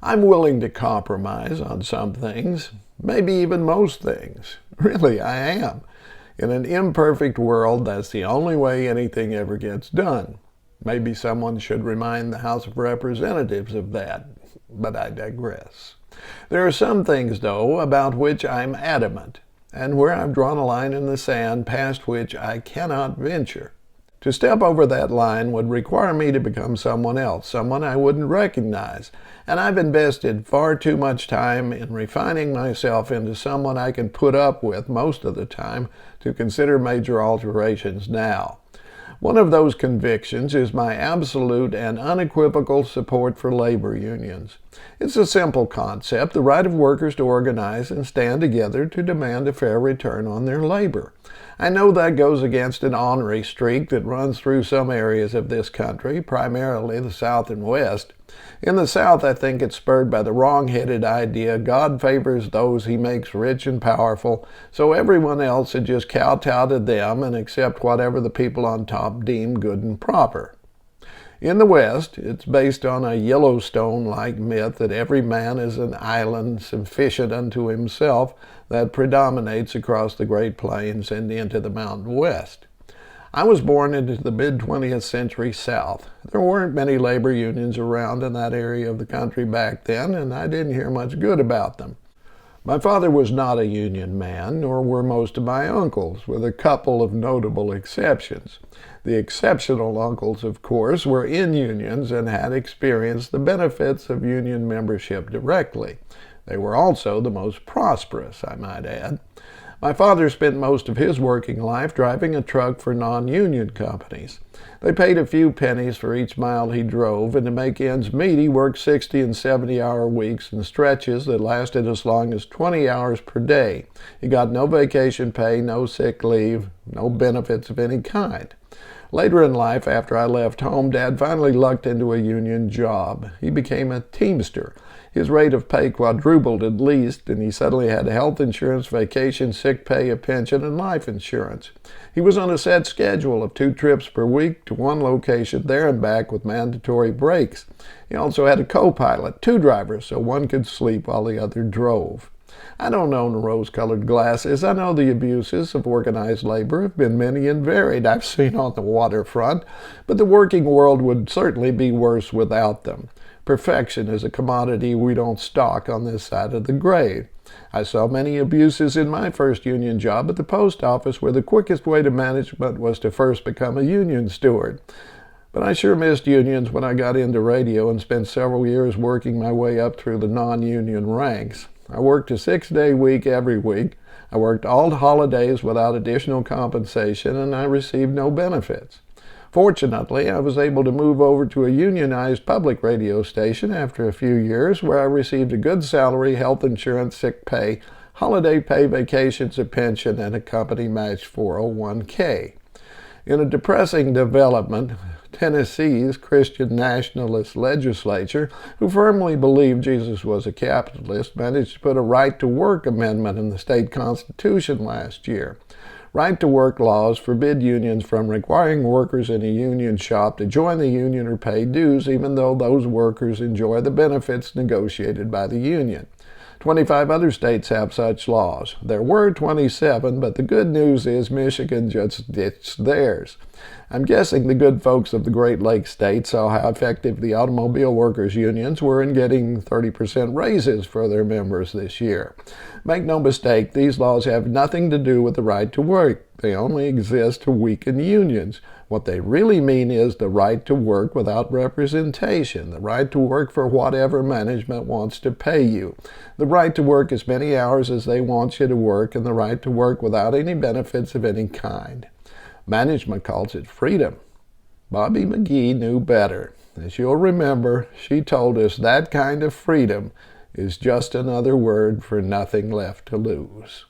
I'm willing to compromise on some things, maybe even most things. Really, I am. In an imperfect world, that's the only way anything ever gets done. Maybe someone should remind the House of Representatives of that, but I digress. There are some things, though, about which I'm adamant, and where I've drawn a line in the sand past which I cannot venture. To step over that line would require me to become someone else, someone I wouldn't recognize, and I've invested far too much time in refining myself into someone I can put up with most of the time to consider major alterations now. One of those convictions is my absolute and unequivocal support for labor unions. It's a simple concept, the right of workers to organize and stand together to demand a fair return on their labor. I know that goes against an ornery streak that runs through some areas of this country, primarily the South and West. In the South, I think it's spurred by the wrong-headed idea God favors those he makes rich and powerful, so everyone else should just kowtow to them and accept whatever the people on top deem good and proper. In the West, it's based on a Yellowstone-like myth that every man is an island sufficient unto himself that predominates across the Great Plains and into the Mountain West. I was born into the mid-20th century South. There weren't many labor unions around in that area of the country back then, and I didn't hear much good about them. My father was not a union man, nor were most of my uncles, with a couple of notable exceptions. The exceptional uncles, of course, were in unions and had experienced the benefits of union membership directly. They were also the most prosperous, I might add. My father spent most of his working life driving a truck for non-union companies. They paid a few pennies for each mile he drove, and to make ends meet, he worked 60 and 70-hour weeks in stretches that lasted as long as 20 hours per day. He got no vacation pay, no sick leave, no benefits of any kind. Later in life, after I left home, Dad finally lucked into a union job. He became a teamster. His rate of pay quadrupled at least, and he suddenly had health insurance, vacation, sick pay, a pension, and life insurance. He was on a set schedule of 2 trips per week to one location there and back with mandatory breaks. He also had a co-pilot, 2 drivers, so one could sleep while the other drove. I don't own rose-colored glasses. I know the abuses of organized labor have been many and varied I've seen on the waterfront, but the working world would certainly be worse without them. Perfection is a commodity we don't stock on this side of the grave. I saw many abuses in my first union job at the post office, where the quickest way to management was to first become a union steward. But I sure missed unions when I got into radio and spent several years working my way up through the non-union ranks. I worked a 6-day week every week. I worked all holidays without additional compensation, and I received no benefits. Fortunately, I was able to move over to a unionized public radio station after a few years, where I received a good salary, health insurance, sick pay, holiday pay, vacations, a pension, and a company-matched 401k. In a depressing development, Tennessee's Christian nationalist legislature, who firmly believed Jesus was a capitalist, managed to put a right-to-work amendment in the state constitution last year. Right-to-work laws forbid unions from requiring workers in a union shop to join the union or pay dues, even though those workers enjoy the benefits negotiated by the union. 25 other states have such laws. There were 27, but the good news is Michigan just ditched theirs. I'm guessing the good folks of the Great Lakes states saw how effective the automobile workers' unions were in getting 30% raises for their members this year. Make no mistake, these laws have nothing to do with the right to work. They only exist to weaken unions. What they really mean is the right to work without representation, the right to work for whatever management wants to pay you, the right to work as many hours as they want you to work, and the right to work without any benefits of any kind. Management calls it freedom. Bobby McGee knew better. As you'll remember, she told us that kind of freedom is just another word for nothing left to lose.